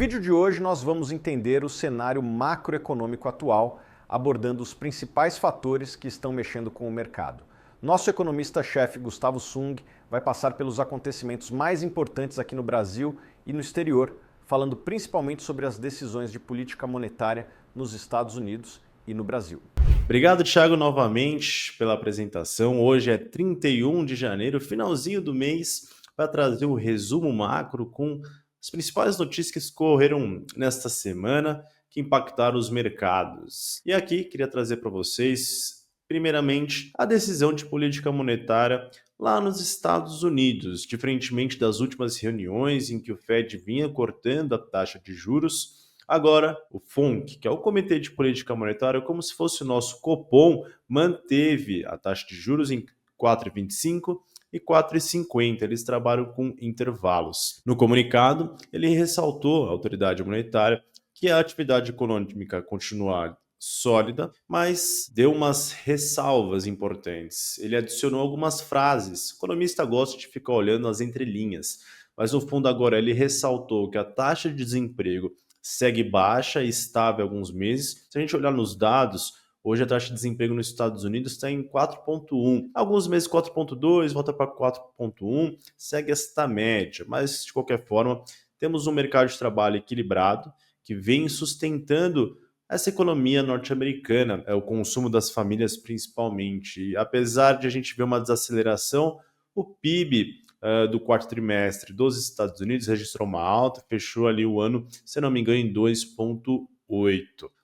vídeo de hoje nós vamos entender o cenário macroeconômico atual, abordando os principais fatores que estão mexendo com o mercado. Nosso economista-chefe Gustavo Sung vai passar pelos acontecimentos mais importantes aqui no Brasil e no exterior, falando principalmente sobre as decisões de política monetária nos Estados Unidos e no Brasil. Obrigado, Thiago, novamente pela apresentação. Hoje é 31 de janeiro, finalzinho do mês, para trazer o resumo macro com as principais notícias que ocorreram nesta semana que impactaram os mercados. E aqui queria trazer para vocês, primeiramente, a decisão de política monetária lá nos Estados Unidos, diferentemente das últimas reuniões em que o Fed vinha cortando a taxa de juros. Agora, o FONC, que é o Comitê de Política Monetária, como se fosse o nosso Copom, manteve a taxa de juros em 4,25 e 4,50. Eles trabalham com intervalos. No comunicado, ele ressaltou, a autoridade monetária, que a atividade econômica continua sólida, mas deu umas ressalvas importantes. Ele adicionou algumas frases. O economista gosta de ficar olhando as entrelinhas, mas no fundo agora ele ressaltou que a taxa de desemprego segue baixa e estável há alguns meses. Se a gente olhar nos dados, hoje a taxa de desemprego nos Estados Unidos está em 4,1. Alguns meses 4,2, volta para 4,1, segue esta média. Mas, de qualquer forma, temos um mercado de trabalho equilibrado que vem sustentando essa economia norte-americana, o consumo das famílias principalmente. E, apesar de a gente ver uma desaceleração, o PIB do quarto trimestre dos Estados Unidos registrou uma alta, fechou ali o ano, se não me engano, em 2,8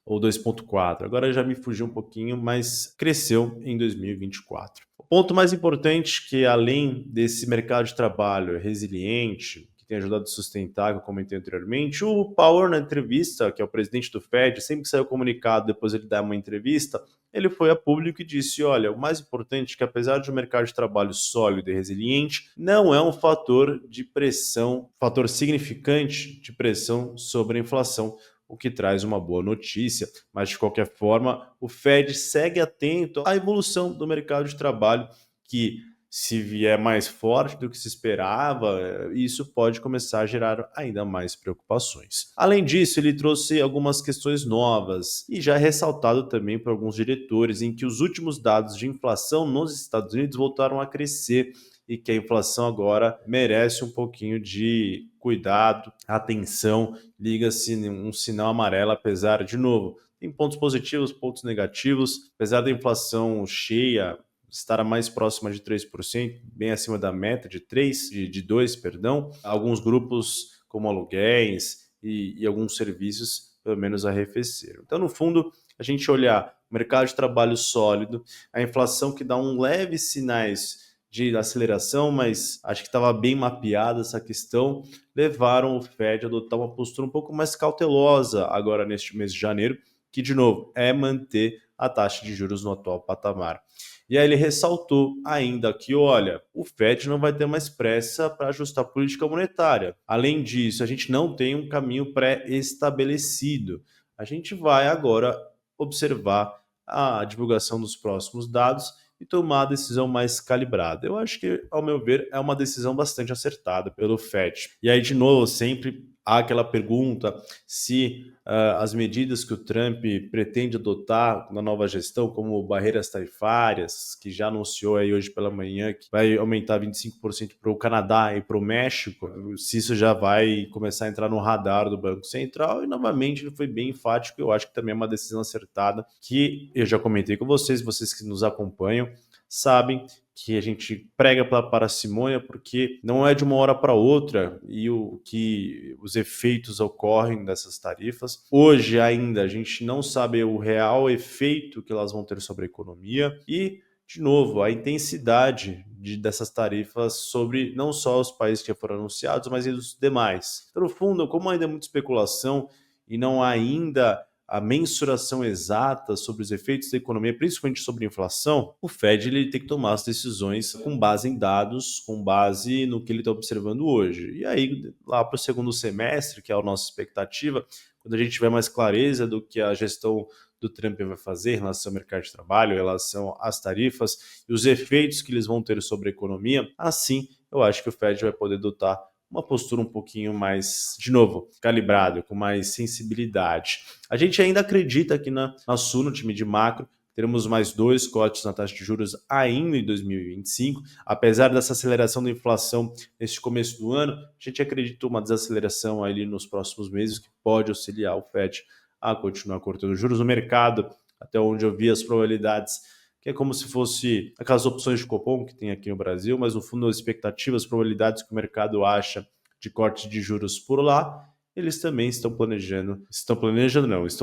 ou 2,4. Agora já me fugiu um pouquinho, mas cresceu em 2024. O ponto mais importante que, além desse mercado de trabalho resiliente, que tem ajudado a sustentar, que eu comentei anteriormente, o Powell, na entrevista, que é o presidente do Fed, sempre que saiu comunicado, depois ele dá uma entrevista, ele foi a público e disse, olha, o mais importante é que, apesar de um mercado de trabalho sólido e resiliente, não é um fator de pressão, fator significante de pressão sobre a inflação, o que traz uma boa notícia. Mas, de qualquer forma, o Fed segue atento à evolução do mercado de trabalho, que, se vier mais forte do que se esperava, isso pode começar a gerar ainda mais preocupações. Além disso, ele trouxe algumas questões novas e já é ressaltado também por alguns diretores em que os últimos dados de inflação nos Estados Unidos voltaram a crescer e que a inflação agora merece um pouquinho de cuidado, atenção, liga-se um sinal amarelo, apesar, de novo, tem pontos positivos, pontos negativos, apesar da inflação cheia estar mais próxima de 3%, bem acima da meta de 3, de 2, perdão. Alguns grupos, como aluguéis e alguns serviços, pelo menos arrefeceram. Então, no fundo, a gente olhar o mercado de trabalho sólido, a inflação que dá leves sinais de aceleração, mas acho que estava bem mapeada essa questão, levaram o Fed a adotar uma postura um pouco mais cautelosa agora neste mês de janeiro, que, de novo, é manter a taxa de juros no atual patamar. E aí ele ressaltou ainda que, olha, o Fed não vai ter mais pressa para ajustar a política monetária. Além disso, a gente não tem um caminho pré-estabelecido. A gente vai agora observar a divulgação dos próximos dados e tomar a decisão mais calibrada. Eu acho que, ao meu ver, é uma decisão bastante acertada pelo Fed. E aí, de novo, sempre há aquela pergunta se as medidas que o Trump pretende adotar na nova gestão, como barreiras tarifárias, que já anunciou aí hoje pela manhã que vai aumentar 25% para o Canadá e para o México, se isso já vai começar a entrar no radar do Banco Central. E, novamente, ele foi bem enfático. Eu acho que também é uma decisão acertada, que eu já comentei com vocês que nos acompanham, sabem que a gente prega pela parcimônia porque não é de uma hora para outra e os efeitos ocorrem dessas tarifas. Hoje ainda a gente não sabe o real efeito que elas vão ter sobre a economia e, de novo, a intensidade dessas tarifas sobre não só os países que já foram anunciados, mas e os demais. Então, no fundo, como ainda é muita especulação e não há ainda a mensuração exata sobre os efeitos da economia, principalmente sobre a inflação, o Fed ele tem que tomar as decisões com base em dados, com base no que ele está observando hoje. E aí, lá para o segundo semestre, que é a nossa expectativa, quando a gente tiver mais clareza do que a gestão do Trump vai fazer em relação ao mercado de trabalho, em relação às tarifas e os efeitos que eles vão ter sobre a economia, assim eu acho que o Fed vai poder adotar uma postura um pouquinho mais, de novo, calibrada, com mais sensibilidade. A gente ainda acredita aqui na Sul, no time de macro, teremos mais 2 cortes na taxa de juros ainda em 2025. Apesar dessa aceleração da inflação nesse começo do ano, a gente acredita uma desaceleração ali nos próximos meses que pode auxiliar o FED a continuar cortando juros no mercado, até onde eu vi as probabilidades, que é como se fosse aquelas opções de cupom que tem aqui no Brasil, mas no fundo as expectativas, as probabilidades que o mercado acha de corte de juros por lá, eles também estão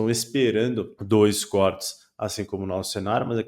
esperando 2 cortes, assim como o nosso cenário, mas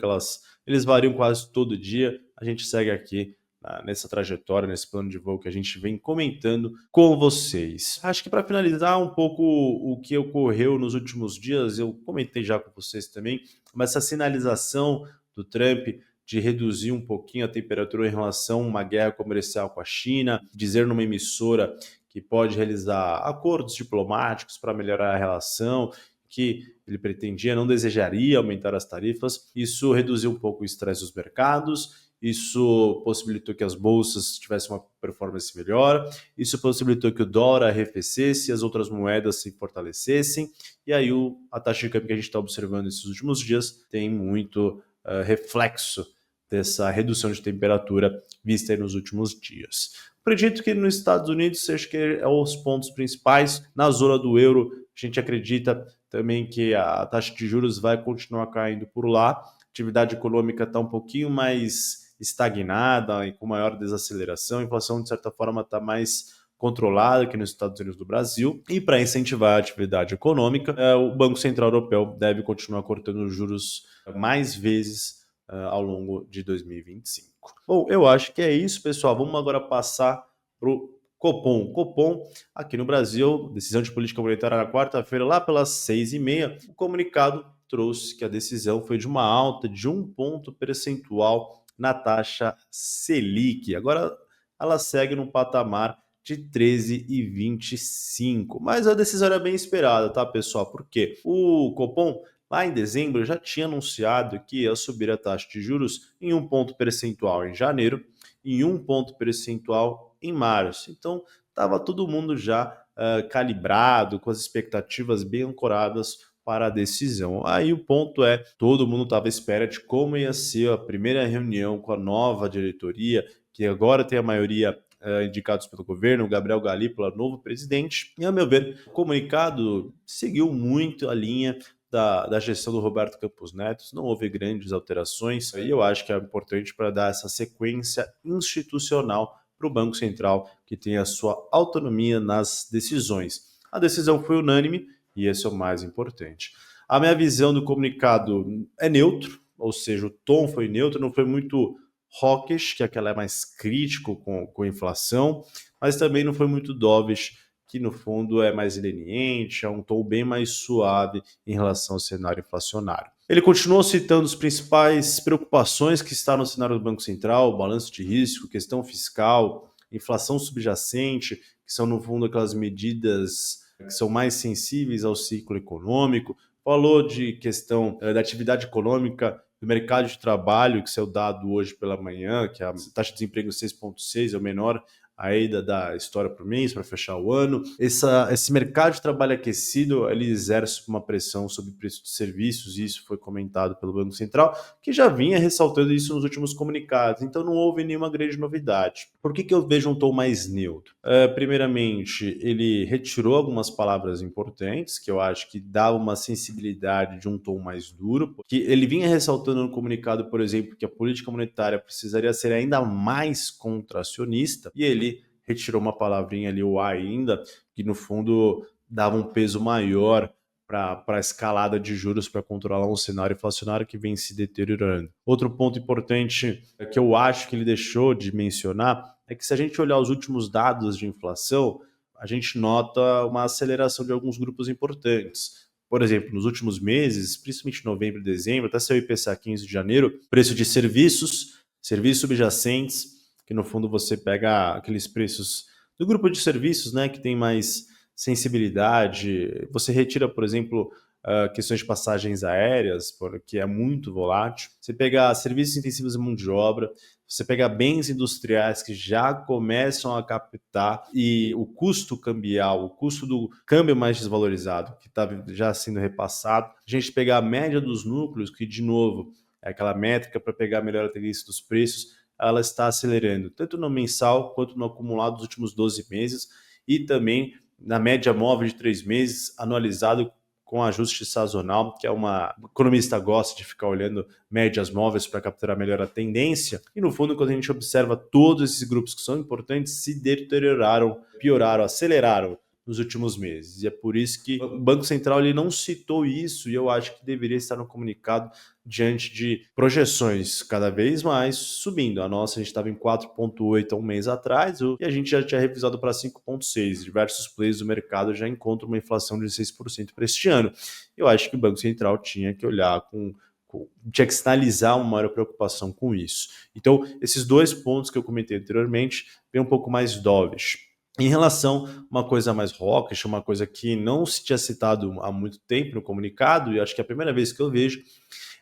eles variam quase todo dia. A gente segue aqui nessa trajetória, nesse plano de voo que a gente vem comentando com vocês. Acho que para finalizar um pouco o que ocorreu nos últimos dias, eu comentei já com vocês também, mas essa sinalização do Trump de reduzir um pouquinho a temperatura em relação a uma guerra comercial com a China, dizer numa emissora que pode realizar acordos diplomáticos para melhorar a relação, que ele pretendia, não desejaria aumentar as tarifas. Isso reduziu um pouco o estresse dos mercados, isso possibilitou que as bolsas tivessem uma performance melhor, isso possibilitou que o dólar arrefecesse e as outras moedas se fortalecessem, e aí a taxa de câmbio que a gente está observando nesses últimos dias tem muito reflexo dessa redução de temperatura vista aí nos últimos dias. Acredito que nos Estados Unidos, acho que é os pontos principais. Na zona do euro, a gente acredita também que a taxa de juros vai continuar caindo por lá. A atividade econômica está um pouquinho mais estagnada e com maior desaceleração. A inflação, de certa forma, está mais controlada aqui nos Estados Unidos do Brasil. E para incentivar a atividade econômica, o Banco Central Europeu deve continuar cortando os juros mais vezes ao longo de 2025. Bom, eu acho que é isso, pessoal. Vamos agora passar para o Copom. Copom, aqui no Brasil, decisão de política monetária na quarta-feira, lá pelas 6h30, o comunicado trouxe que a decisão foi de uma alta de 1 ponto percentual na taxa Selic. Agora ela segue no patamar de 13,25. Mas a decisão era bem esperada, tá, pessoal? Por quê? O Copom, lá em dezembro, já tinha anunciado que ia subir a taxa de juros em 1 ponto percentual em janeiro e 1 ponto percentual em março. Então, estava todo mundo já calibrado, com as expectativas bem ancoradas para a decisão. Aí o ponto é, todo mundo estava à espera de como ia ser a primeira reunião com a nova diretoria, que agora tem a maioria indicados pelo governo, o Gabriel Galípolo, novo presidente. E, a meu ver, o comunicado seguiu muito a linha da gestão do Roberto Campos Neto, não houve grandes alterações, e eu acho que é importante para dar essa sequência institucional para o Banco Central, que tem a sua autonomia nas decisões. A decisão foi unânime, e esse é o mais importante. A minha visão do comunicado é neutro, ou seja, o tom foi neutro, não foi muito hawkish, que é aquela mais crítico com a inflação, mas também não foi muito dovish, que no fundo é mais leniente, é um tom bem mais suave em relação ao cenário inflacionário. Ele continuou citando as principais preocupações que estão no cenário do Banco Central, balanço de risco, questão fiscal, inflação subjacente, que são no fundo aquelas medidas que são mais sensíveis ao ciclo econômico. Falou de questão da atividade econômica, do mercado de trabalho, que saiu dado hoje pela manhã, que a taxa de desemprego 6,6 é o menor aí da história por mês, para fechar o ano. Esse mercado de trabalho aquecido, ele exerce uma pressão sobre o preço de serviços, e isso foi comentado pelo Banco Central, que já vinha ressaltando isso nos últimos comunicados, então não houve nenhuma grande novidade. Por que eu vejo um tom mais neutro? Primeiramente, ele retirou algumas palavras importantes, que eu acho que dava uma sensibilidade de um tom mais duro, porque ele vinha ressaltando no comunicado, por exemplo, que a política monetária precisaria ser ainda mais contracionista, e ele retirou uma palavrinha ali, o ainda, que no fundo dava um peso maior para a escalada de juros para controlar um cenário inflacionário que vem se deteriorando. Outro ponto importante que eu acho que ele deixou de mencionar é que se a gente olhar os últimos dados de inflação, a gente nota uma aceleração de alguns grupos importantes. Por exemplo, nos últimos meses, principalmente novembro e dezembro, até saiu o IPCA 15 de janeiro, preço de serviços subjacentes, que no fundo você pega aqueles preços do grupo de serviços, né, que tem mais sensibilidade. Você retira, por exemplo, questões de passagens aéreas, porque é muito volátil. Você pega serviços intensivos de mão de obra, Você pega bens industriais que já começam a captar e o custo cambial, o custo do câmbio mais desvalorizado, que está já sendo repassado. A gente pegar a média dos núcleos, que de novo é aquela métrica para pegar a melhor tendência dos preços, ela está acelerando, tanto no mensal quanto no acumulado dos últimos 12 meses e também na média móvel de 3 meses, anualizado com ajuste sazonal, que é uma... O economista gosta de ficar olhando médias móveis para capturar melhor a tendência. E no fundo, quando a gente observa todos esses grupos que são importantes, se deterioraram, pioraram, aceleraram nos últimos meses. E é por isso que o Banco Central ele não citou isso, e eu acho que deveria estar no comunicado diante de projeções cada vez mais subindo. A nossa, a gente estava em 4,8 há um mês atrás, e a gente já tinha revisado para 5,6. Diversos players do mercado já encontram uma inflação de 6% para este ano. Eu acho que o Banco Central tinha que olhar tinha que sinalizar uma maior preocupação com isso. Então, esses dois pontos que eu comentei anteriormente, vem um pouco mais dovish. Em relação a uma coisa mais hawkish, uma coisa que não se tinha citado há muito tempo no comunicado, e acho que é a primeira vez que eu vejo,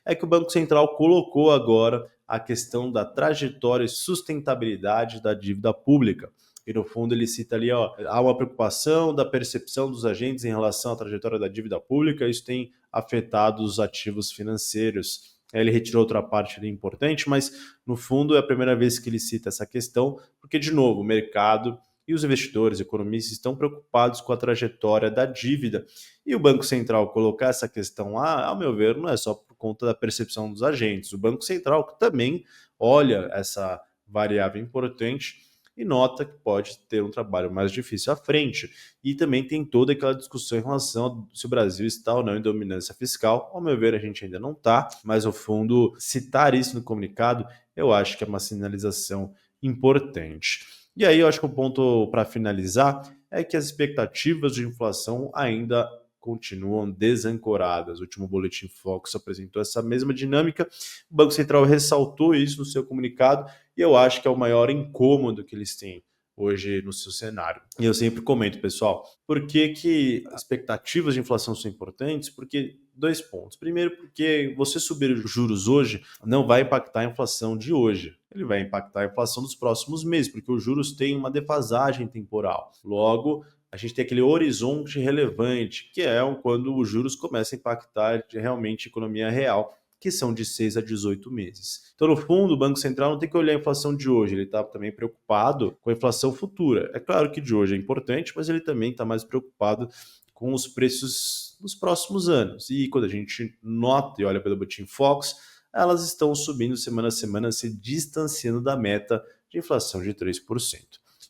é que o Banco Central colocou agora a questão da trajetória e sustentabilidade da dívida pública. E no fundo ele cita ali, há uma preocupação da percepção dos agentes em relação à trajetória da dívida pública, isso tem afetado os ativos financeiros. Ele retirou outra parte ali importante, mas no fundo é a primeira vez que ele cita essa questão, porque de novo o mercado e os investidores, economistas estão preocupados com a trajetória da dívida. E o Banco Central colocar essa questão lá, ao meu ver, não é só por conta da percepção dos agentes. O Banco Central também olha essa variável importante e nota que pode ter um trabalho mais difícil à frente. E também tem toda aquela discussão em relação a se o Brasil está ou não em dominância fiscal. Ao meu ver, a gente ainda não está, mas no fundo, citar isso no comunicado, eu acho que é uma sinalização importante. E aí eu acho que o ponto para finalizar é que as expectativas de inflação ainda continuam desancoradas. O último boletim Focus apresentou essa mesma dinâmica. O Banco Central ressaltou isso no seu comunicado e eu acho que é o maior incômodo que eles têm hoje no seu cenário. E eu sempre comento, pessoal, por que as expectativas de inflação são importantes? Porque dois pontos. Primeiro, porque você subir os juros hoje não vai impactar a inflação de hoje. Ele vai impactar a inflação dos próximos meses, porque os juros têm uma defasagem temporal. Logo, a gente tem aquele horizonte relevante, que é quando os juros começam a impactar realmente a economia real, que são de 6 a 18 meses. Então, no fundo, o Banco Central não tem que olhar a inflação de hoje, ele está também preocupado com a inflação futura. É claro que de hoje é importante, mas ele também está mais preocupado com os preços nos próximos anos. E quando a gente nota e olha pelo boletim Focus, elas estão subindo semana a semana, se distanciando da meta de inflação de 3%.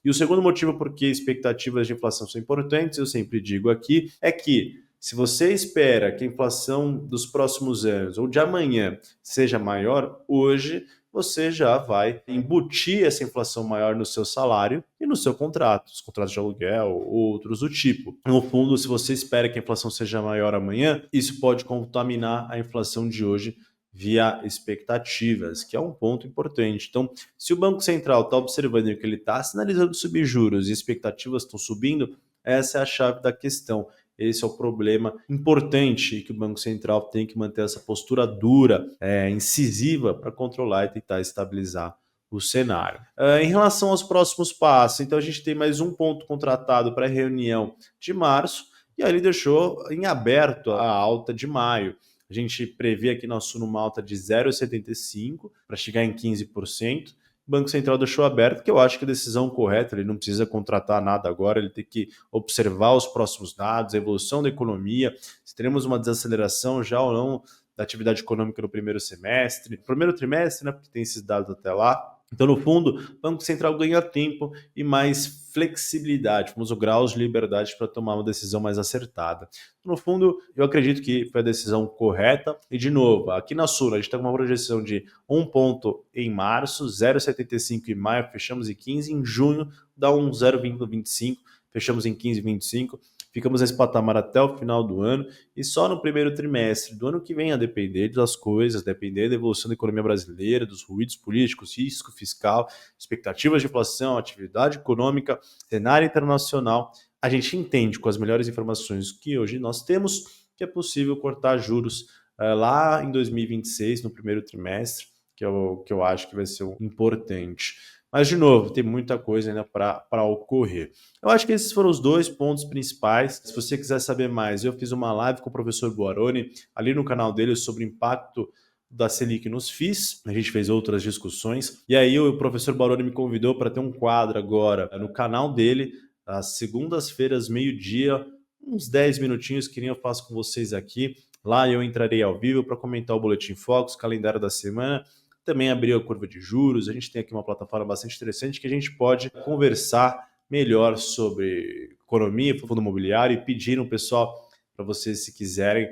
E o segundo motivo por que expectativas de inflação são importantes, eu sempre digo aqui, é que se você espera que a inflação dos próximos anos ou de amanhã seja maior, hoje você já vai embutir essa inflação maior no seu salário e no seu contrato, os contratos de aluguel ou outros do tipo. No fundo, se você espera que a inflação seja maior amanhã, isso pode contaminar a inflação de hoje via expectativas, que é um ponto importante. Então, se o Banco Central está observando que ele está sinalizando subir juros e expectativas estão subindo, essa é a chave da questão. Esse é o problema importante que o Banco Central tem que manter essa postura dura, incisiva, para controlar e tentar estabilizar o cenário. Em relação aos próximos passos, então a gente tem mais um ponto contratado para a reunião de março, e aí ele deixou em aberto a alta de maio. A gente prevê aqui na Suno uma alta de 0,75 para chegar em 15%. O Banco Central deixou aberto, que eu acho que a decisão correta, ele não precisa contratar nada agora, ele tem que observar os próximos dados, a evolução da economia, se teremos uma desaceleração já ou não da atividade econômica no primeiro semestre, primeiro trimestre, né, porque tem esses dados até lá. Então, no fundo, o Banco Central ganha tempo e mais flexibilidade, famoso graus de liberdade para tomar uma decisão mais acertada. No fundo, eu acredito que foi a decisão correta. E, de novo, aqui na Suno, a gente está com uma projeção de 1 ponto em março, 0,75 em maio, fechamos em 15, em junho dá um 0,25, fechamos em 15,25. Ficamos nesse patamar até o final do ano e só no primeiro trimestre do ano que vem, a depender das coisas, depender da evolução da economia brasileira, dos ruídos políticos, risco fiscal, expectativas de inflação, atividade econômica, cenário internacional, a gente entende com as melhores informações que hoje nós temos que é possível cortar juros lá em 2026, no primeiro trimestre. que eu acho que vai ser o importante. Mas, de novo, tem muita coisa ainda para ocorrer. Eu acho que esses foram os 2 pontos principais. Se você quiser saber mais, eu fiz uma live com o professor Boaroni, ali no canal dele, sobre o impacto da Selic nos FIIs. A gente fez outras discussões. E aí o professor Boaroni me convidou para ter um quadro agora no canal dele, às segundas-feiras, meio-dia, uns 10 minutinhos que nem eu faço com vocês aqui. Lá eu entrarei ao vivo para comentar o Boletim Focus, calendário da semana, também abrir a curva de juros. A gente tem aqui uma plataforma bastante interessante que a gente pode conversar melhor sobre economia, fundo imobiliário e pedir no pessoal para vocês, se quiserem,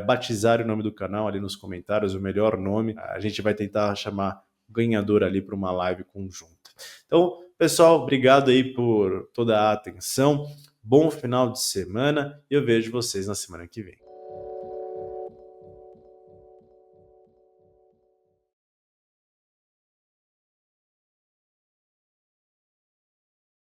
batizar o nome do canal ali nos comentários, o melhor nome. A gente vai tentar chamar o ganhador ali para uma live conjunta. Então, pessoal, obrigado aí por toda a atenção. Bom final de semana e eu vejo vocês na semana que vem.